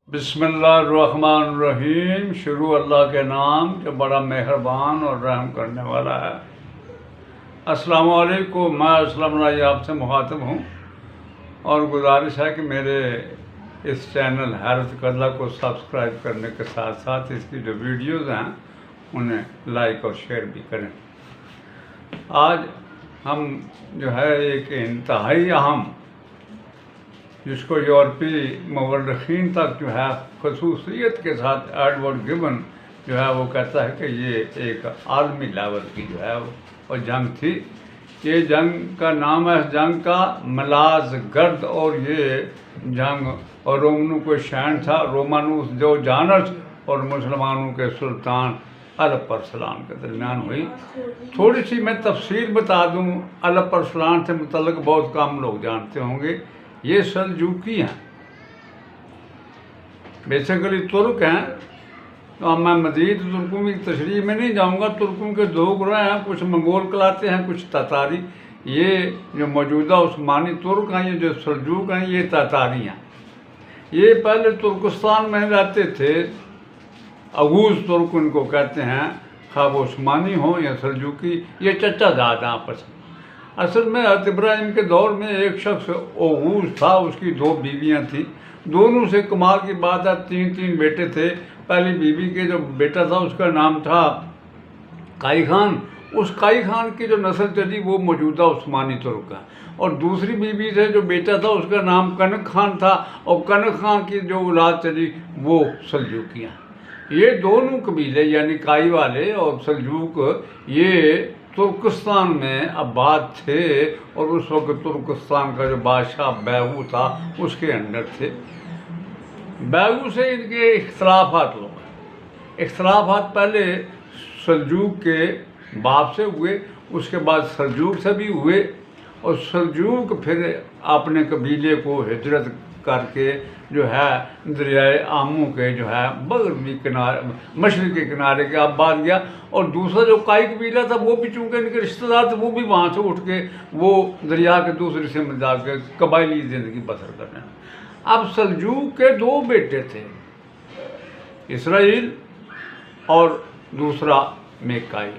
बिस्मिल्लाहिर्रहमानिर्रहीम। शुरू अल्लाह के नाम जो बड़ा मेहरबान और रहम करने वाला है। अस्सलामु अलैकुम। मैं असलम राय आपसे मुखातिब हूँ और गुजारिश है कि मेरे इस चैनल हैरत कदला को सब्सक्राइब करने के साथ साथ इसकी जो वीडियोज़ हैं उन्हें लाइक और शेयर भी करें। आज हम जो है एक इंतहाई अहम, जिसको यूरोपीय मवर्रखीन तक जो है खसूसियत के साथ एडवर्ड गिबन जो है वो कहता है कि ये एक आलमी लेवल की जो है वो जंग थी। ये जंग का नाम है इस जंग का मलाज गर्द, और ये जंग और रोमनों को शहन था, रोमानूस जो जानस और मुसलमानों के सुल्तान अलपरसलान के दरमियान हुई। थोड़ी सी मैं तफसील बता दूँ। अलपरसलान से मुतल्लिक़ बहुत कम लोग जानते होंगे। ये सल्जूकी हैं, बेसिकली तुर्क हैं। तो अब मैं मज़ीद तुर्कों की तशरीह में नहीं जाऊंगा। तुर्कों के दो ग्रोह हैं, कुछ मंगोल कहलाते हैं, कुछ तातारी। ये जो मौजूदा उस्मानी तुर्क हैं, ये जो सल्जूक हैं, ये तातारी हैं। ये पहले तुर्कस्तान में रहते थे। अगूज तुर्क उनको कहते हैं, खा वो उस्मानी हो या सल्जूकी, ये चचा जात हैं आपस में। असल में हज़रत इब्राहिम के दौर में एक शख्स ओगूज था, उसकी दो बीवियां थीं। दोनों से कमाल की बात है, तीन बेटे थे। पहली बीवी के जो बेटा था उसका नाम था काई खान। उस काई खान की जो नस्ल चली वो मौजूदा उस्मानी तुर्क है। और दूसरी बीवी से जो बेटा था उसका नाम कनक खान था, और कनक खान की जो औलाद चली वो सल्जूकियाँ। ये दोनों कबीले यानी काई वाले और सल्जूक ये तुर्कस्तान में आबाद थे, और उस वक्त तुर्कस्तान का जो बादशाह बैगू था उसके अंडर थे। बैगू से इनके इख्तलाफात लोग, इख्तलाफात पहले सल्जूक के बाप से हुए, उसके बाद सल्जूक से भी हुए, और सल्जूक फिर अपने कबीले को हिजरत करके जो है दरियाए आमू के जो है मगरबी किनारे, मशरक़ी किनारे के आबाद गया। और दूसरा जो काई कबीला था वो भी चूँकि इनके रिश्तेदार थे, वो भी वहाँ से उठ के वो दरिया के दूसरे से में जाकर कबायली ज़िंदगी बसर करने। अब सल्जूक के दो बेटे थे, इसराइल और दूसरा मेकाइल।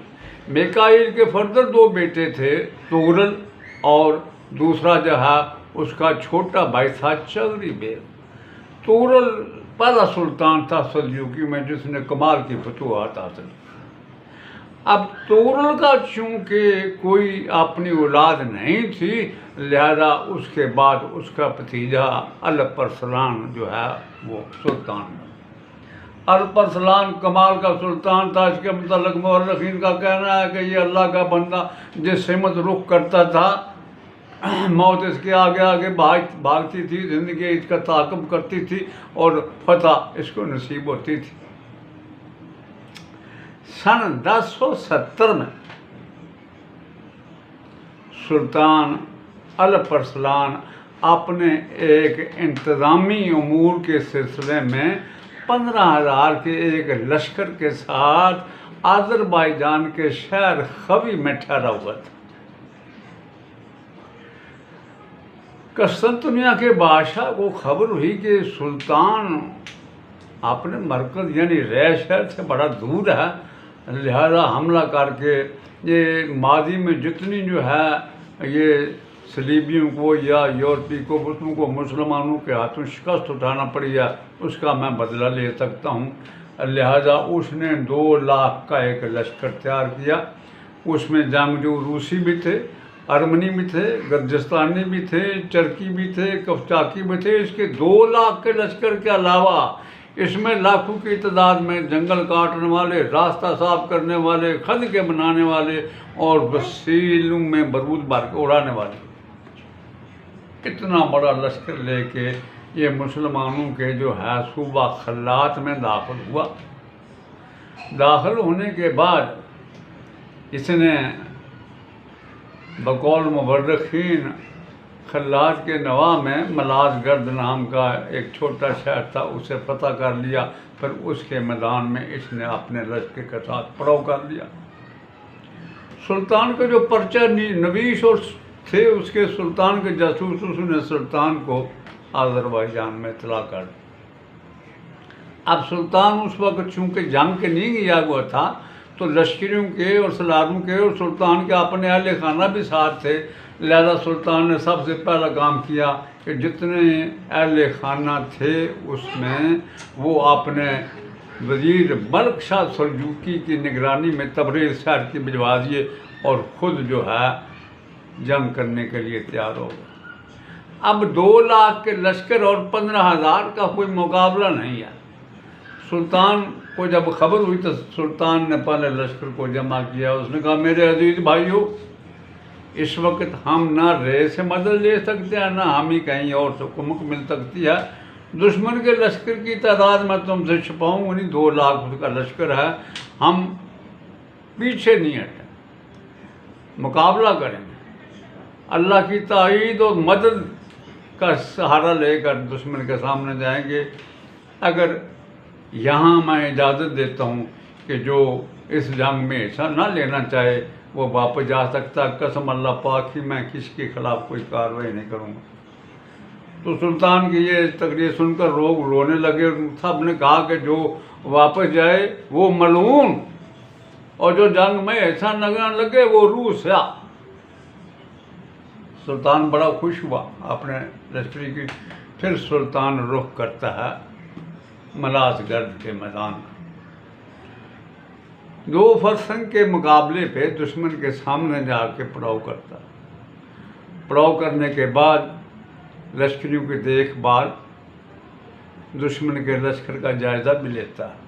मेकाइल के फर्दर दो बेटे थे, तुगरल, और दूसरा जो है उसका छोटा भाई था चगरी बेग। तुगरल पहला सुल्तान था सल्जूकी में जिसने कमाल की फतूहात हासिल। अब तुगरल का चूँकि कोई अपनी औलाद नहीं थी, लिहाजा उसके बाद उसका भतीजा अलपरसलान जो है वो सुल्तान बना। अलपरसलान कमाल का सुल्तान था। इसके मतलब मुअर्रिखीन का कहना है कि ये अल्लाह का बंदा जिस हिम्मत रुख करता था, मौत इसके आगे आगे भागती थी, ज़िंदगी इसका ताक़ब करती थी और फतह इसको नसीब होती थी। सन 1070 में सुल्तान अलपरसलान अपने एक इंतज़ामी उमूर के सिलसिले में 15,000 के एक लश्कर के साथ आज़रबाईजान के शहर खवी में ठहरा हुआ था। कस्तंतुनिया के बादशाह को खबर हुई कि सुल्तान अपने मरकज़ यानी रह शहर से बड़ा दूर है, लिहाजा हमला करके ये माजी में जितनी जो है ये सलीबियों को या यूरोपी को को मुसलमानों के हाथों शिकस्त उठाना पड़ी है, उसका मैं बदला ले सकता हूँ। लिहाजा उसने 2 लाख का एक लश्कर तैयार किया। उसमें जंगजू रूसी भी थे, अर्मनी भी थे, गर्जिस्तानी भी थे, चरकी भी थे, कफ्ताकी भी थे। इसके 2 लाख के लश्कर के अलावा इसमें लाखों की तादाद में जंगल काटने वाले, रास्ता साफ करने वाले, खद के बनाने वाले और वसीलों में बारूद भर के उड़ाने वाले, इतना बड़ा लश्कर लेके ये मुसलमानों के जो है सूबा खल्लात में दाखिल हुआ। दाखिल होने के बाद इसने बकौल मुवर्रिखीन खल्लात के नवा में मलाज गर्द नाम का एक छोटा शहर था, उसे फतह कर लिया। फिर उसके मैदान में इसने अपने लश्कर के साथ पड़ाव कर लिया। सुल्तान का जो पर्चा नवीश और थे उसके सुल्तान के जासूस, उसने सुल्तान को आज़रबाईजान में इतला कर अब सुल्तान उस वक्त चूँकि जंग के नहीं गया हुआ था, तो लश्करियों के और सलारों के और सुल्तान के अपने अहल खाना भी साथ थे। लिहाजा सुल्तान ने सबसे पहला काम किया कि जितने अहल खाना थे उसमें वो अपने वज़ीर मलिक शाह सल्जूकी की निगरानी में तबरेज़ शहर की भिजवा दिए और ख़ुद जो है जंग करने के लिए तैयार हो गए। अब 2 लाख के लश्कर और 15,000 का कोई मुकाबला नहीं है। सुल्तान को जब खबर हुई तो सुल्तान ने पहले लश्कर को जमा किया। उसने कहा, मेरे अजीज भाइयों, इस वक्त हम ना रे से मदद ले सकते हैं, ना हम ही कहीं और से कुमक मिल सकती है। दुश्मन के लश्कर की तादाद मैं तुमसे छुपाऊँ नहीं, 2 लाख उसका लश्कर है, हम पीछे नहीं हटे, मुकाबला करेंगे। अल्लाह की ताईद और मदद का सहारा लेकर दुश्मन के सामने जाएंगे। अगर यहाँ मैं इजाज़त देता हूँ कि जो इस जंग में हिस्सा ना लेना चाहे वो वापस जा सकता, कसम अल्लाह पाक की मैं किसके खिलाफ कोई कार्रवाई नहीं करूँगा। तो सुल्तान की ये तकरीर सुनकर लोग रोने लगे। सब ने कहा कि जो वापस जाए वो मलून, और जो जंग में हिस्सा न लगे वो रूस है। सुल्तान बड़ा खुश हुआ अपने लश्करी की। फिर सुल्तान रुख करता है मलाजगर्द के मैदान का। 2 फरसंग के मुकाबले पे दुश्मन के सामने जाके पड़ाव करता है। पड़ाव करने के बाद लश्करियों की देखभाल, दुश्मन के लश्कर का जायज़ा भी लेता है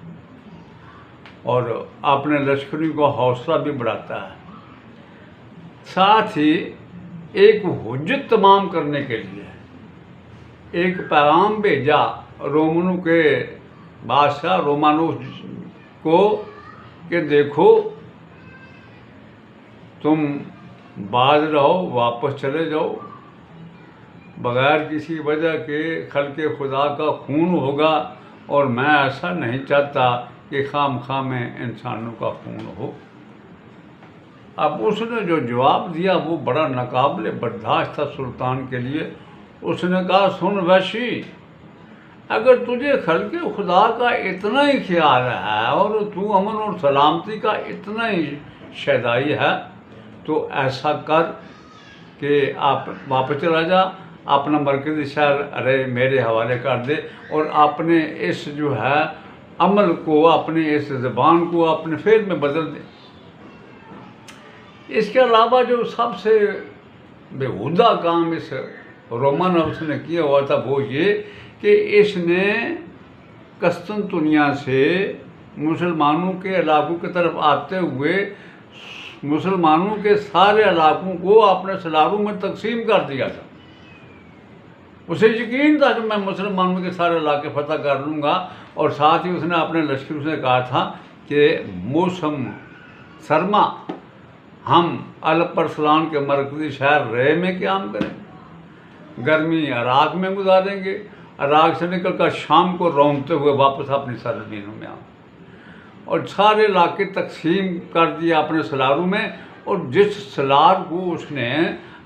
और अपने लश्करियों का हौसला भी बढ़ाता है। साथ ही एक हुज्जत तमाम करने के लिए एक पैगाम भेजा रोमनों के बादशाह रोमानुस को कि देखो, तुम बाज रहो, वापस चले जाओ, बगैर किसी वजह के खल्के खुदा का खून होगा और मैं ऐसा नहीं चाहता कि खामखा में इंसानों का खून हो। अब उसने जो जवाब दिया वो बड़ा नाकाबिले बर्दाश्त था सुल्तान के लिए। उसने कहा, सुन वैशी, अगर तुझे खल्के खुदा का इतना ही ख्याल है और तू अमन और सलामती का इतना ही शैदाई है तो ऐसा कर कि आप वापस चला जा, अपना मरकज़ी शहर अरे मेरे हवाले कर दे और अपने इस जो है अमल को, अपने इस ज़बान को अपने फ़ेल में बदल दे। इसके अलावा जो सबसे बेहुदा काम इस रोमानस ने किया हुआ था वो ये कि इसने कस्तुनतुनिया से मुसलमानों के इलाकों की तरफ आते हुए मुसलमानों के सारे इलाकों को अपने सलारों में तकसीम कर दिया था। उसे यकीन था कि मैं मुसलमानों के सारे इलाके फतह कर लूँगा और साथ ही उसने अपने लश्कर से कहा था कि मौसम सरमा हम अल-परसलान के मरकज़ी शहर रे में क़याम करेंगे, गर्मी इराक़ में गुजारेंगे, इराक़ से निकल कर शाम को रौंदते हुए वापस अपनी सरज़मीनों में आए और सारे इलाके तकसीम कर दिया अपने सलारों में। और जिस सलार को उसने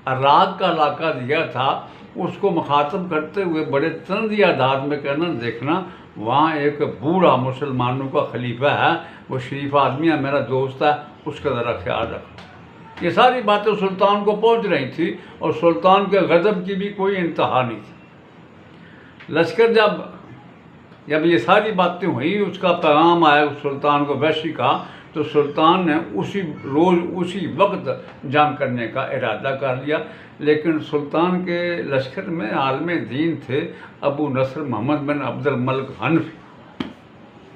इराक़ का इलाका दिया था उसको मुखातब करते हुए बड़े तंज़ी अंदाज़ में कहना, देखना वहाँ एक बूढ़ा मुसलमानों का खलीफा है, वो शरीफ आदमी है, मेरा दोस्त है, उसका ज़रा ख्याल रखो। ये सारी बातें सुल्तान को पहुँच रही थी और सुल्तान के गज़ब की भी कोई इंतहा नहीं थी। लश्कर जब ये सारी बातें हुई, उसका पैगाम आया सुल्तान को वैशी का, तो सुल्तान ने उसी रोज़ उसी वक्त जंग करने का इरादा कर लिया। लेकिन सुल्तान के लश्कर में आलम दीन थे अबू नसर मोहम्मद बिन अब्दुल मलिक हनफी।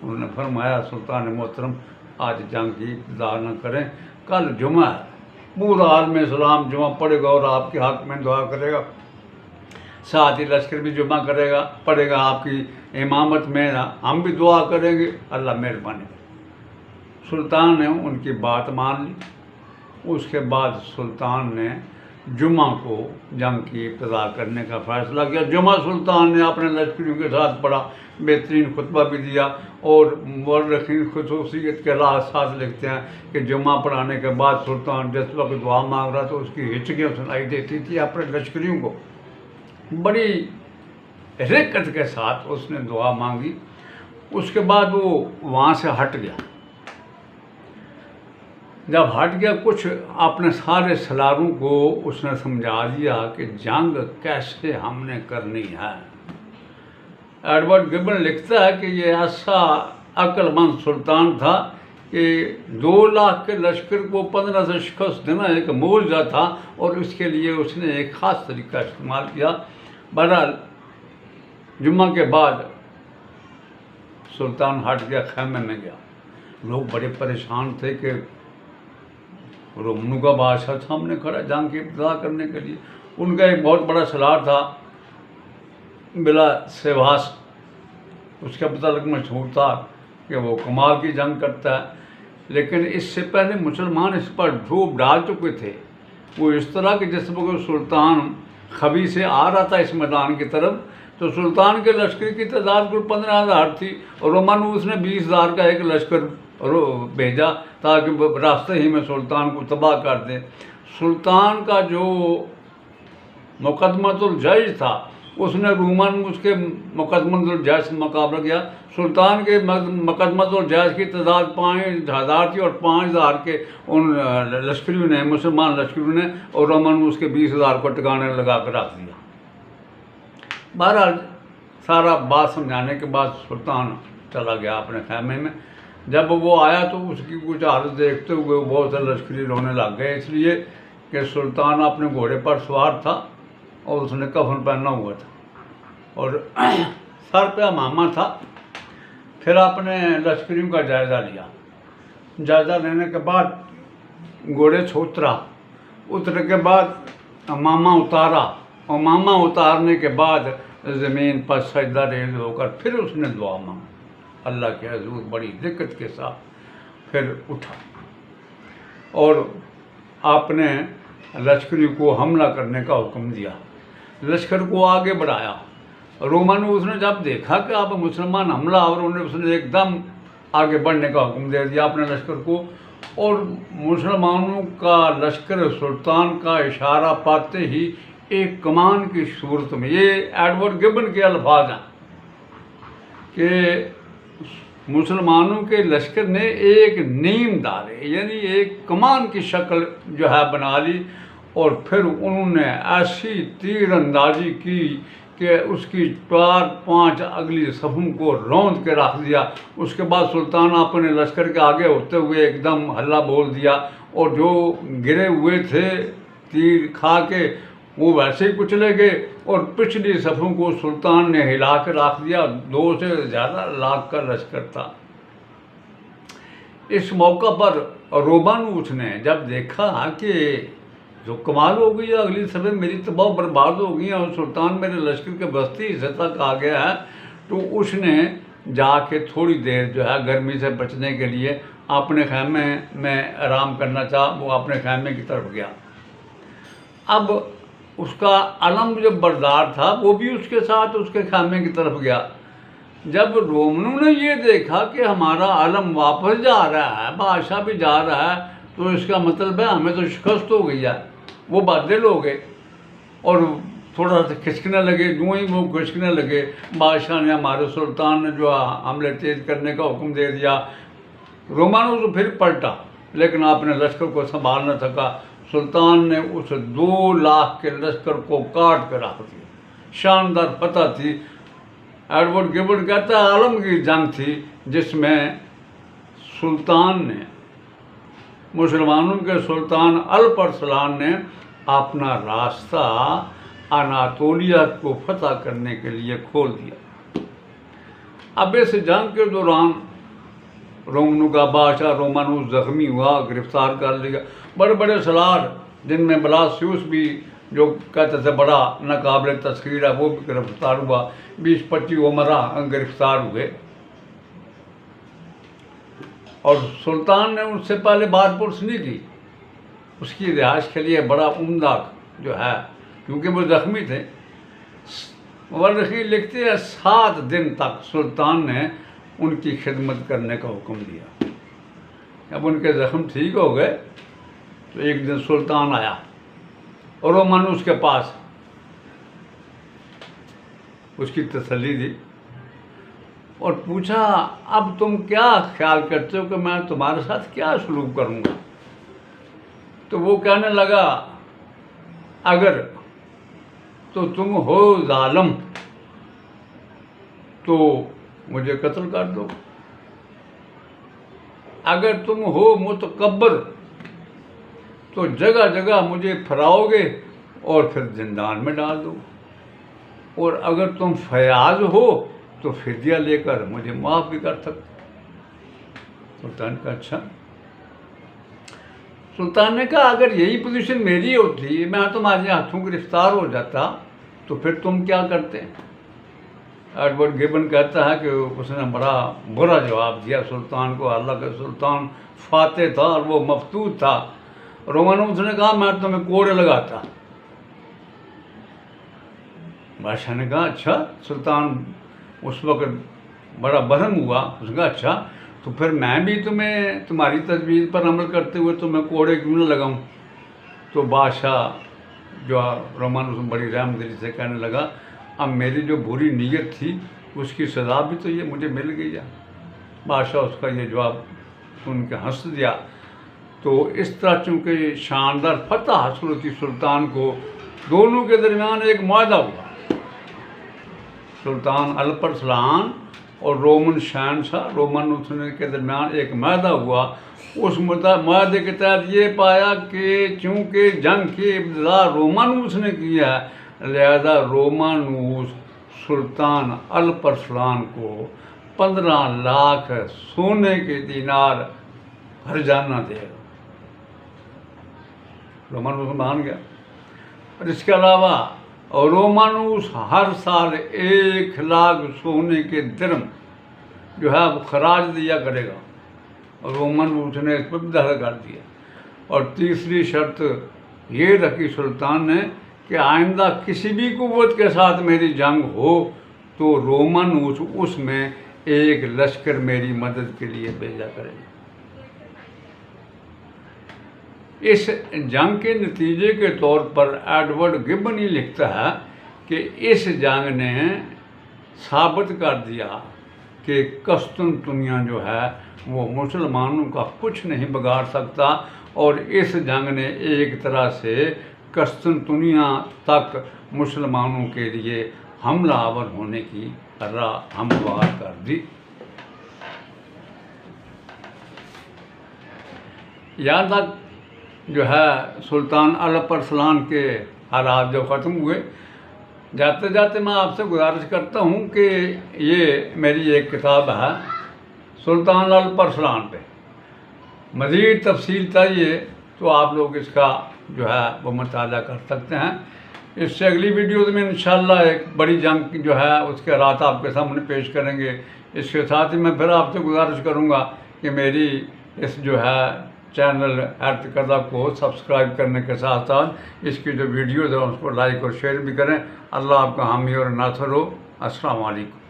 उन्होंने फरमाया, सुल्तान मोहतरम आज जंग की इब्तिदा न करें, कल जुमा है, पूरा आलम इस्लाम जुमा पढ़ेगा और आपके हक़ में दुआ करेगा, साथ ही लश्कर भी जुमा करेगा पढ़ेगा आपकी इमामत में, हम भी दुआ करेंगे, अल्लाह मेहरबानी। सुल्तान ने उनकी बात मान ली। उसके बाद सुल्तान ने जुमा को जंग की इब्तिदा करने का फ़ैसला किया। जुमा सुल्तान ने अपने लश्करियों के साथ पढ़ा, बेहतरीन खुतबा भी दिया और मौरख़ीन ख़ुसूसियत के साथ लिखते हैं कि जुमा पढ़ाने के बाद सुल्तान जिस वक्त दुआ मांग रहा था उसकी हिचकियाँ सुनाई देती थी अपने लश्करियों को। बड़ी रिक्कत के साथ उसने दुआ मांगी उसके बाद वो वहाँ से हट गया। जब हट गया, कुछ अपने सारे सलारों को उसने समझा दिया कि जंग कैसे हमने करनी है। एडवर्ड गिबन लिखता है कि ये ऐसा अक्लमंद सुल्तान था कि 2 लाख के लश्कर को 15 से शिकस्त देना एक मौजज़ा था, और इसके लिए उसने एक ख़ास तरीका इस्तेमाल किया। बहरहाल जुम्मा के बाद सुल्तान हट गया, खैमे में गया। लोग बड़े परेशान थे कि रोमनों का बादशाह सामने खड़ा जंग की इब्तिदा करने के लिए। उनका एक बहुत बड़ा सलार था बिला सेवास, उसका मतलब मशहूर था कि वो कमाल की जंग करता है। लेकिन इससे पहले मुसलमान इस पर धूप डाल चुके थे। वो इस तरह कि जिस वक्त सुल्तान खबी से आ रहा था इस मैदान की तरफ, तो सुल्तान के लश्कर की तादाद कुल 15,000 थी, और रोमानूस ने 20,000 का एक लश्कर भेजा ताकि रास्ते ही में सुल्तान को तबाह कर दे। सुल्तान का जो मुकदमतुल जैश था, उसने रूमन उसके मुकदमतुल जैश से मुकाबला किया। सुल्तान के मुकदमतुल जैश की तादाद 5,000 थी, और 5,000 के उन लश्करियों ने, मुसलमान लश्करियों ने, और रोमन उसके 20,000 को टिकाने लगा कर रख दिया। बहरहाल सारा बात समझाने के बाद सुल्तान चला गया अपने खैमे में। जब वो आया तो उसकी कुछ हालत देखते हुए बहुत से लश्करी रोने लग गए, इसलिए कि सुल्तान अपने घोड़े पर सवार था और उसने कफन पहना हुआ था और सर पे अमामा था। फिर आपने लश्करियों का जायज़ा लिया। जायज़ा लेने के बाद घोड़े से उतरने के बाद अमामा उतारा, और मामा उतारने के बाद ज़मीन पर सजदा रेज़ होकर फिर उसने दुआ मांगी अल्लाह के हज़ूर बड़ी दिक्कत के साथ। फिर उठा और आपने लश्करी को हमला करने का हुक्म दिया। लश्कर को आगे बढ़ाया। रोमानूस ने जब देखा कि आप मुसलमान हमला, और उसने एकदम आगे बढ़ने का हुक्म दे दिया अपने लश्कर को, और मुसलमानों का लश्कर सुल्तान का इशारा पाते ही एक कमान की सूरत में, ये एडवर्ड गिबन के अल्फाज हैं कि मुसलमानों के लश्कर ने एक नीम दारे यानी एक कमान की शक्ल जो है बना ली, और फिर उन्होंने ऐसी तीर अंदाजी की कि उसकी 4-5 अगली सफ़ों को रौंद के रख दिया। उसके बाद सुल्तान अपने लश्कर के आगे होते हुए एकदम हल्ला बोल दिया, और जो गिरे हुए थे तीर खा के वो वैसे ही कुचले गए, और पिछली सफ़ों को सुल्तान ने हिला के रख दिया। 2 से ज़्यादा लाख का लश्कर था। इस मौका पर रोमानूस ने जब देखा कि जो कमाल हो गई है, अगली सफ़ें मेरी तबाह बर्बाद हो गई हैं और सुल्तान मेरे लश्कर के बस्ती हिस्से तक आ गया है, तो उसने जाके थोड़ी देर जो है गर्मी से बचने के लिए अपने खैमे में आराम करना चाहा। वो अपने खैमे की तरफ गया। अब उसका अलम जो बरदार था वो भी उसके साथ उसके खैमे की तरफ गया। जब रोमनों ने ये देखा कि हमारा अलम वापस जा रहा है, बादशाह भी जा रहा है, तो इसका मतलब है हमें तो शिकस्त हो गई है। वो बादल हो गए और थोड़ा सा खिसकने लगे। यूँ ही वो खिसकने लगे, बादशाह ने, हमारे सुल्तान ने जो हमले तेज करने का हुक्म दे दिया। रोमानों तो फिर पलटा, लेकिन आपने लश्कर को संभाल न सका। सुल्तान ने उस 2 लाख के लश्कर को काट कर रख दिया। शानदार फतह थी। एडवर्ड गिबन कहता है आलम की जंग थी जिसमें सुल्तान ने, मुसलमानों के सुल्तान अल्प अरसलान ने अपना रास्ता अनातोलिया को फतह करने के लिए खोल दिया। अब इस जंग के दौरान रोमनों का बादशाह रोमानूस जख्मी हुआ, गिरफ्तार कर लिया। बड़े बड़े सलार जिनमें ब्लासियुस भी जो कहते थे बड़ा नाकाबिल तस्खीर है, वो भी गिरफ्तार हुआ। 20-25 उमरा गिरफ्तार हुए और सुल्तान ने उनसे पहले बात पुरस नहीं की। उसकी रिहाइश के लिए बड़ा उम्दा जो है, क्योंकि वो ज़ख्मी थे। वर्रखी लिखते हैं 7 दिन तक सुल्तान ने उनकी खिदमत करने का हुक्म दिया। अब उनके ज़ख्म ठीक हो गए तो एक दिन सुल्तान आया और रोमानूस के पास, उसकी तसल्ली दी। और पूछा अब तुम क्या ख्याल करते हो कि मैं तुम्हारे साथ क्या सलूक करूँगा। तो वो कहने लगा अगर तो तुम हो जालिम तो मुझे कत्ल कर दो, अगर तुम हो मुतकब्बर तो जगह जगह मुझे फराओगे और फिर जिंदान में डाल दो, और अगर तुम फयाज हो तो फिदिया लेकर मुझे माफ़ भी कर सकते। सुल्तान का अच्छा। सुल्तान ने कहा अगर यही पोजीशन मेरी होती, मैं तुम्हारे हाथों गिरफ्तार हो जाता, तो फिर तुम क्या करते। एडवर्ड गिबन कहता है कि उसने बड़ा बुरा जवाब दिया सुल्तान को। हालांकि सुल्तान फाते था और वो मफतूत था। रोमानुस ने कहा मैं तुम्हें कोड़े लगाता। बादशाह ने कहा अच्छा। सुल्तान उस वक्त बड़ा बरहम हुआ। उसने कहा अच्छा तो फिर मैं भी तुम्हें तुम्हारी तजवीज़ पर अमल करते हुए तुम्हें कोड़े क्यों न लगाऊं। तो बादशाह जो रोमानुस बड़ी रहमदिली से कहने लगा अब मेरी जो बुरी नीयत थी उसकी सज़ा भी तो ये मुझे मिल गई है। बादशाह उसका ये जवाब सुन के हंस दिया। तो इस तरह चूँकि शानदार फतह हासिल होती सुल्तान को, दोनों के दरमियान एक मुआहदा हुआ। सुल्तान अल्परसलान और रोमन शहनशाह रोमानुस के दरमियान एक मुआहदा हुआ। उस मुआहदे के तहत ये पाया कि चूँकि जंग की इब्तिदा रोमानुस ने किया है, लिहाजा रोमानुस सुल्तान अल्परसलान को 15 लाख सोने के दीनार हरजाना देगा। रोमानुस मान गया। और इसके अलावा रोमानुस हर साल 1 लाख सोने के दिरहम जो है वो खराज दिया करेगा। और रोमानुस ने इस पर भी दखल कर दिया। और तीसरी शर्त ये रखी सुल्तान ने कि आइंदा किसी भी कुव्वत के साथ मेरी जंग हो तो रोमानुस उसमें एक लश्कर मेरी मदद के लिए भेजा करेगा। इस जंग के नतीजे के तौर पर एडवर्ड गिबन ही लिखता है कि इस जंग ने साबित कर दिया कि कस्तुनतुनिया जो है वो मुसलमानों का कुछ नहीं बिगाड़ सकता। और इस जंग ने एक तरह से कस्तुनतुनिया तक मुसलमानों के लिए हमलावर होने की राह हमवार कर दी। यहाँ तक जो है सुल्तान अल्परसलान के हालात जो ख़त्म हुए। जाते जाते मैं आपसे गुजारिश करता हूँ कि ये मेरी एक किताब है सुल्तान अल्परसलान पे। मज़ीद तफसील चाहिए तो आप लोग इसका जो है वो मुताला कर सकते हैं। इससे अगली वीडियो में इंशाल्लाह एक बड़ी जंग जो है उसके हालात आपके सामने पेश करेंगे। इसके साथ ही मैं फिर आपसे गुजारिश करूँगा कि मेरी इस जो है चैनल अर्थ कदा को सब्सक्राइब करने के साथ साथ इसकी जो वीडियोज़ हैं उसको लाइक और शेयर भी करें। अल्लाह आपका हामी और नासर हो। अस्सलाम वालेकुम।